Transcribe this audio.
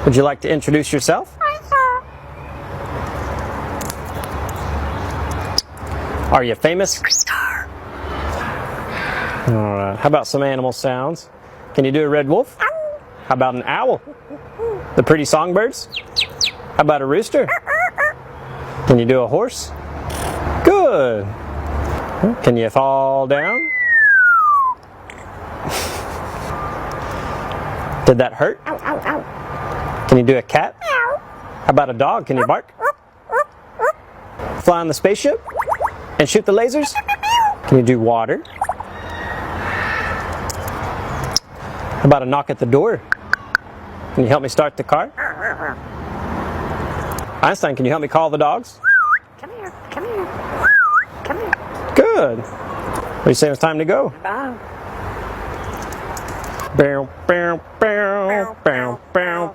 Would you like to introduce yourself? Are you famous? Alright, how about some animal sounds? Can you do a red wolf? How about an owl? The pretty songbirds? How about a rooster? Can you do a horse? Good! Can you fall down? Did that hurt? Can you do a cat? How about a dog? Can you bark? Fly on the spaceship? And shoot the lasers? Can you do water? How about a knock at the door? Can you help me start the car? Einstein, can you help me call the dogs? Come here, come here, come here. Good. What do you say it's time to go? Bye. Bow, bow, bow, bow, bow.